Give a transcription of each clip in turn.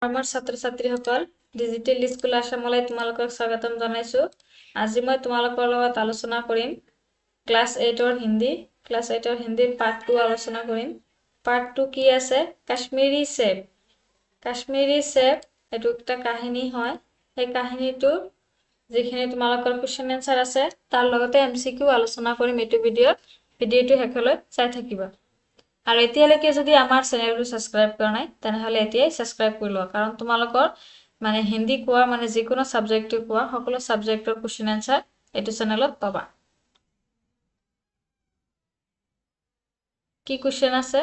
আমাৰ ছাত্ৰ-ছাত্ৰীসকল digital school আসামলৈ তোমালোকক স্বাগতম জনাইছো। আজি মই তোমালোকৰ লগত আলোচনা কৰিম ক্লাছ 8ৰ হিন্দী। ক্লাছ 8ৰ হিন্দীৰ পাৰ্ট 2 আলোচনা কৰিম। পাৰ্ট 2 কি আছে? কাশ্মীৰী চেপ। কাশ্মীৰী চেপ এটো একটা কাহিনী হয়। এই কাহিনীটো যিখিনি তোমালোকৰ কোৱেশ্চন এনসাৰ আছে তাৰ লগতে এমসিকিউ আলোচনা কৰিম এইটো ভিডিঅ'টো শেষলৈ চাই থাকিবা। আৰু এতিয়ালৈকে যদি আমাৰ চেনেলটো সাবস্ক্ৰাইব কৰা নাই তেনেহলে এতিয়াই সাবস্ক্ৰাইব কৰি লোৱা কাৰণ তোমালোকৰ মানে হিন্দী কোৱা মানে যিকোনো সাবজেক্টটো কোৱা সকলো সাবজেক্টৰ কোৱেশ্চন আনসাৰ এইটো চেনেলত পাবা। কি কোৱেশ্চন আছে?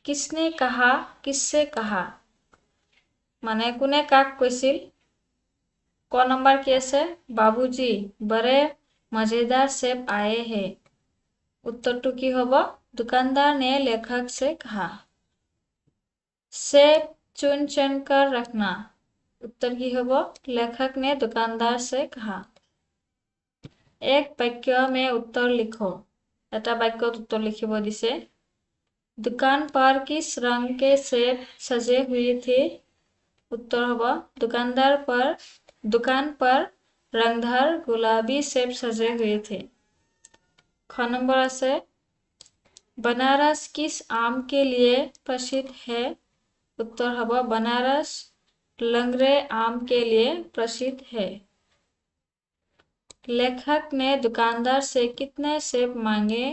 किसने कहा किससे कहा মানে কোনে কাক কৈছিল? ক নম্বৰ কি আছে? बाबूजी बड़े मजेदार सेब आए हैं। उत्तरটো কি হ'ব? दुकानदार ने लेखक से कहा। सेब चुन चुन कर रखना। उत्तर की होबो? लेखक ने दुकानदार से कहा। एक वाक्य में उत्तर लिखो। এটা বাক্যত উত্তৰ লিখিব দিছে। दुकान पर किस रंग के सेब सजे हुए थे? उत्तर होबो दुकान पर रंगदार गुलाबी सेब सजे हुए थे। ख नंबर আছে बनारस किस आम के लिए प्रसिद्ध है? उत्तर होगा बनारस लंगड़े आम के लिए प्रसिद्ध है। लेखक ने दुकानदार से कितने सेब मांगे?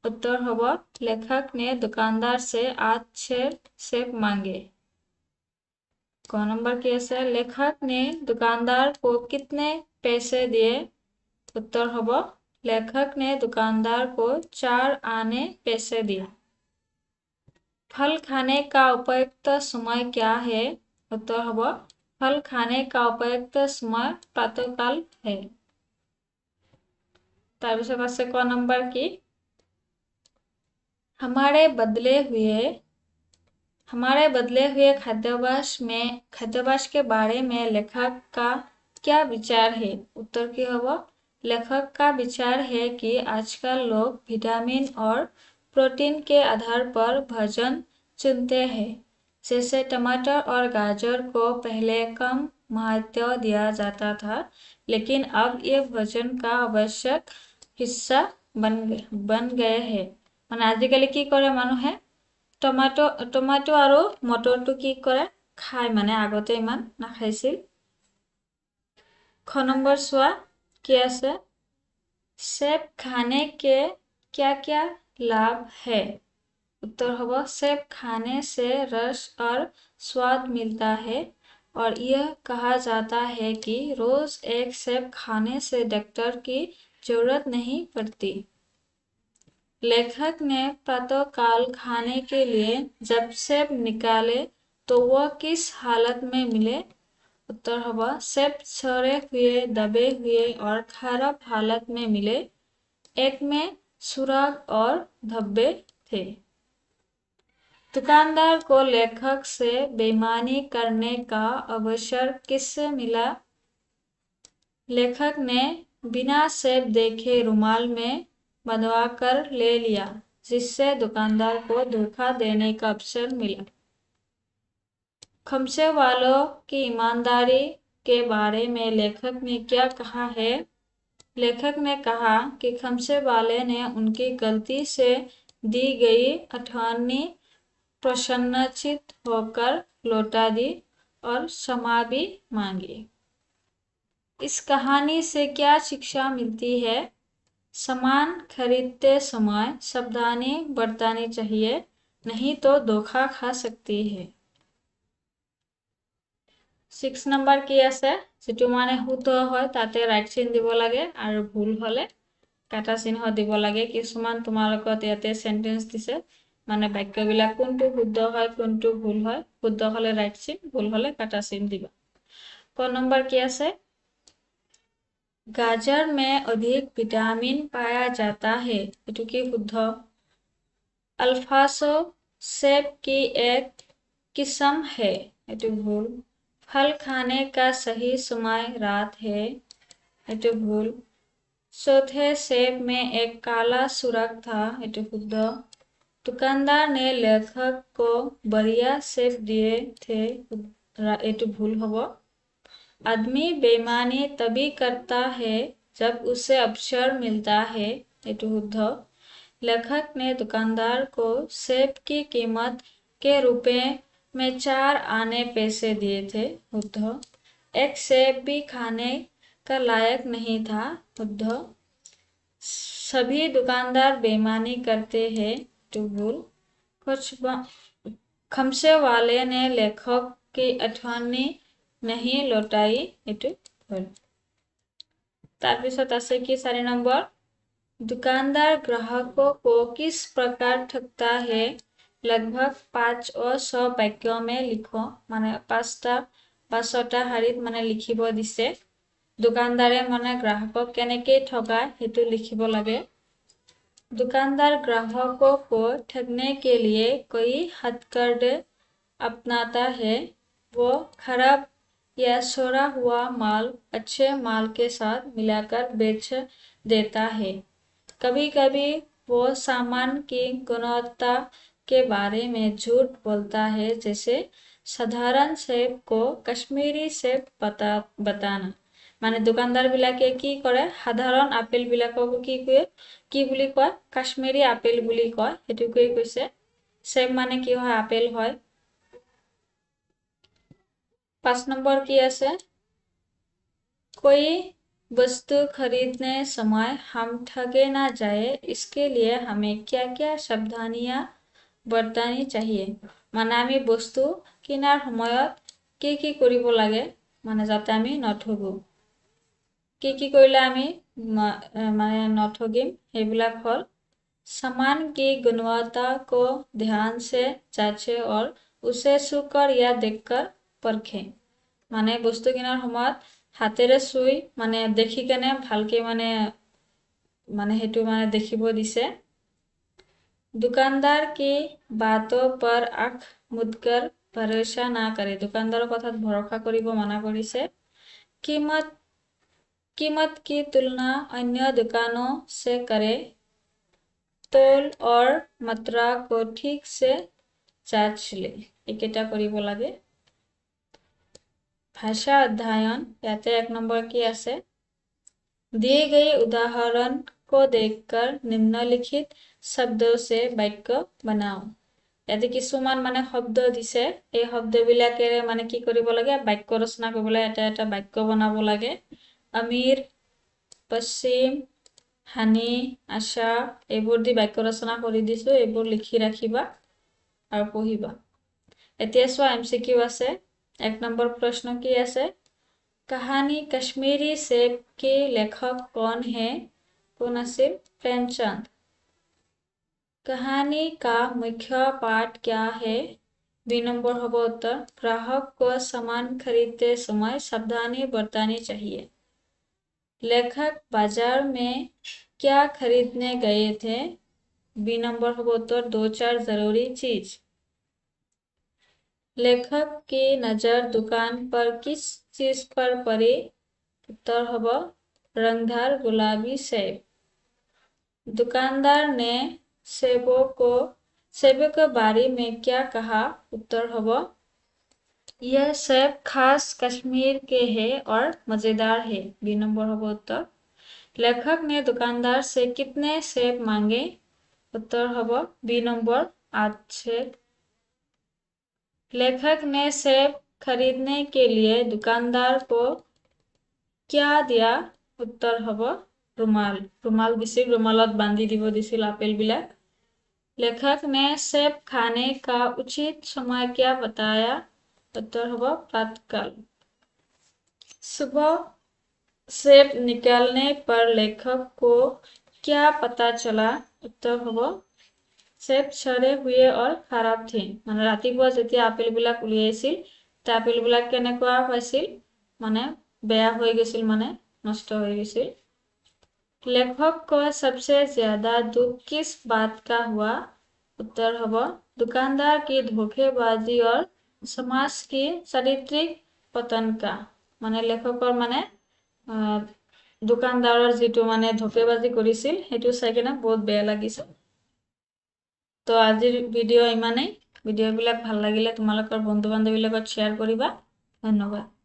उत्तर होगा लेखक ने दुकानदार से 8 सेब मांगे। क नंबर कैसे? लेखक ने दुकानदार को कितने पैसे दिए? उत्तर होगा लेखक ने दुकानदार को 4 आने पैसे दिए। फल खाने का उपयुक्त समय क्या है? उत्तर होगा फल खाने का उपयुक्त समय प्रातःकाल है। তাৰপিছত আছে ক नंबर की हमारे बदले हुए खाद्याभ्यास के बारे में लेखक का क्या विचार है? उत्तर की होगा लेखक का विचार है कि आजकल लोग विटामिन और प्रोटीन के आधार पर भोजन चुनते हैं। जैसे टमाटर और गाजर को पहले कम महत्व दिया जाता था लेकिन अब ये भोजन का आवश्यक हिस्सा बन गए हैं। মানে আজিকালি কি কৰে মানুহে টমেটো আৰু মটৰটো কি কৰে খায় মানে আগতে ইমান নাখাইছিল। খ নম্বৰ চোৱা কি আছে सेब खाने के क्या क्या लाभ है? उत्तर होगा सेब खाने से रस और स्वाद मिलता है और यह कहा जाता है कि रोज एक सेब खाने से डॉक्टर की जरूरत नहीं पड़ती। लेखक ने प्रातःकाल खाने के लिए जब सेब निकाले तो वह किस हालत में मिले? उत्तर होगा सेब सड़े हुए दबे हुए और खराब हालत में मिले। एक में सुराग और धब्बे थे। दुकानदार को लेखक से बेईमानी करने का अवसर किससे मिला? लेखक ने बिना सेब देखे रुमाल में बंधवाकर ले लिया जिससे दुकानदार को धोखा देने का अवसर मिला। खमसे वालों की ईमानदारी के बारे में लेखक ने क्या कहा है? लेखक ने कहा कि खमसे वाले ने उनकी गलती से दी गई अठन्नी प्रसन्नचित होकर लौटा दी और क्षमा भी मांगी। इस कहानी से क्या शिक्षा मिलती है? सामान खरीदते समय सावधानी बरतनी चाहिए नहीं तो धोखा खा सकती है। 6 নম্বৰ কি আছে যেটো মানে শুদ্ধ হয় তাতে ৰাইট চিন দিব লাগে আৰু ভুল হলে কাটা চিহ্ন দিব লাগে। কিছুমান তোমালোকত ইয়াতে সেন্টেন্স দিছে মানে বাক্যবিলাক কোনটো শুদ্ধ হয় কোনটো ভুল হয়। শুদ্ধ হলে ৰাইট চিন ভুল হলে কাটা চিহ্ন দিবা। ক নম্বৰ কি আছে गाजर में अधिक विटामिन पाया जाता है एटू की शुद्ध। अल्फासो सेब की एक किस्म है एटू भूल। फल खाने का सही समय रात है एटू भूल। चौथे सेब में एक काला सुराग था एटू शुद्ध। दुकानदार ने लेखक को बढ़िया सेब दिए थे एटू भूल हबो आदमी बेईमानी तभी करता है जब उसे अवसर मिलता है एटू शुद्ध लेखक ने दुकानदार को सेब की कीमत के रुपए में 4 आने पैसे दिए थे शुद्ध एक सेब भी खाने का लायक नहीं था शुद्ध सभी दुकानदार बेईमानी करते हैं टू भूल कुछ खमसे वाले ने लेखक की अठवानी नहीं लौटाई एटू भूल তাৰপিছত আছে কি 4 নম্বৰ दुकानदार ग्राहकों को किस प्रकार ठगता है लगभग 5 और 100 वाक्यों में लिखो माने 5টা শাৰীত মানে লিখিব দিছে दुकानदारे মানে ग्राहকক কেনেকৈ ঠগায় হেতু লিখিব লাগে दुकानदार ग्राहकों को ठगने के लिए कोई हथकंडे अपनाता है वो खराब या सोरा हुआ माल अच्छे माल के साथ मिलाकर बेच देता है कभी-कभी वो सामान की गुणवत्ता के बारे में झूठ बोलता है जैसे साधारण सेब को कश्मीरी सेब बताना माने दुकानदार বিলাকে কি কৰে সাধাৰণ আপেল বিলাকক কি বুলি কয় কাশ্মীৰী আপেল বুলি কয় হেতুকৈ কৈছে সেব মানে কি হয় আপেল হয় 5 নম্বৰ কি আছে कोई वस्तु खरीदने समय हम ठगे ना जाए इसके लिए हमें क्या-क्या सावधानियां बरतनी चाहिए মানে আমি বস্তু কিনাৰ সময়ত কি কৰিব লাগে মানে যাতে আমি নঠগো কি কৰিলে আমি মানে নঠগিম হেবিলাক হল सामान की गुणवत्ता को ध्यान से जांचे और उसे छूकर या देखकर परखें মানে বস্তু কিনাৰ সময়ত হাতেৰে চুই মানে দেখি কেনে ভালকে মানে হেতু মানে দেখিব দিছে दुकानदार की बातों पर आँख मुदकर भरोसा ना करे दुकानदार কথাত ভরসা কৰিব মানা কৰিছে कीमत की तुलना अन्य दुकानों से करे तोल और मात्रा को ठीक से जांच ले एकेटा কৰিব লাগে भाषा अध्ययन याते 1 नंबर की আছে दिए गए उदाहरण को देखकर निम्नलिखित शब्दों से वाक्य बनाओ याते কিছুমান মানে শব্দ দিছে এই শব্দবিলাকেৰে মানে কি কৰিব লাগে বাক্য ৰচনা কৰিবলৈ এটা বাক্য বনাব লাগে अमीर पश्चिम हानि आशा এইবোৰ দি বাক্য ৰচনা কৰি দিছো এইবোৰ লিখি ৰাখিবা আৰু পঢ়িবা এতিয়া সো এমসিকিউ আছে 1 নম্বৰ प्रश्न की আছে कहानी कश्मीरी सेब के लेखक कौन है कौन আছিল प्रेमचंद कहानी का मुख्य पाठ क्या है बी नंबर होगा उत्तर ग्राहक को सामान खरीदते समय सावधानी बरतनी चाहिए लेखक बाजार में क्या खरीदने गए थे बी नंबर होगा उत्तर 2-4 जरूरी चीज लेखक की नजर दुकान पर किस चीज पर पड़ी उत्तर होगा रंगदार गुलाबी सेब दुकानदार ने सेबों के बारे में क्या कहा उत्तर होगा यह सेब खास कश्मीर के हैं और मजेदार है बी नंबर होगा उत्तर लेखक ने दुकानदार से कितने सेब मांगे उत्तर होगा बी नंबर 8 सेब लेखक ने सेब खरीदने के लिए दुकानदार को क्या दिया उत्तर होगा रुमाल दिছিল रुमाলত बांधी দিব দিছিল আপেল বিলাক लेखक ने सेब खाने का उचित समय क्या बताया उत्तर होगा प्रातःकाल सुबह सेब निकालने पर लेखक को क्या पता चला उत्तर होगा सेब सड़े हुए और खराब थे মানে ৰাতিপুৱা যেতিয়া আপেল বিলাক উলিয়াইছিল তা আপেল বিলাক কেনেকুৱা হৈছিল মানে বেয়া হৈ গৈছিল মানে নষ্ট হৈ গৈছিল लेखक को सबसे ज्यादा दुख किस बात का हुआ उत्तर होगा दुकानदार की धोखेबाजी और समाज की चारित्रिक पतन का মানে লেখকৰ মানে दुकानदाৰৰ যেটো মানে ধোকেবাজি কৰিছিল হেতু চাই কেনে বহুত বেয়া লাগিছিল তো আজিৰ ভিডিঅ' ইমানেই। ভিডিঅ'বিলাক ভাল লাগিলে তোমালোকৰ বন্ধু বান্ধৱীৰ লগত শ্বেয়াৰ কৰিবা। ধন্যবাদ।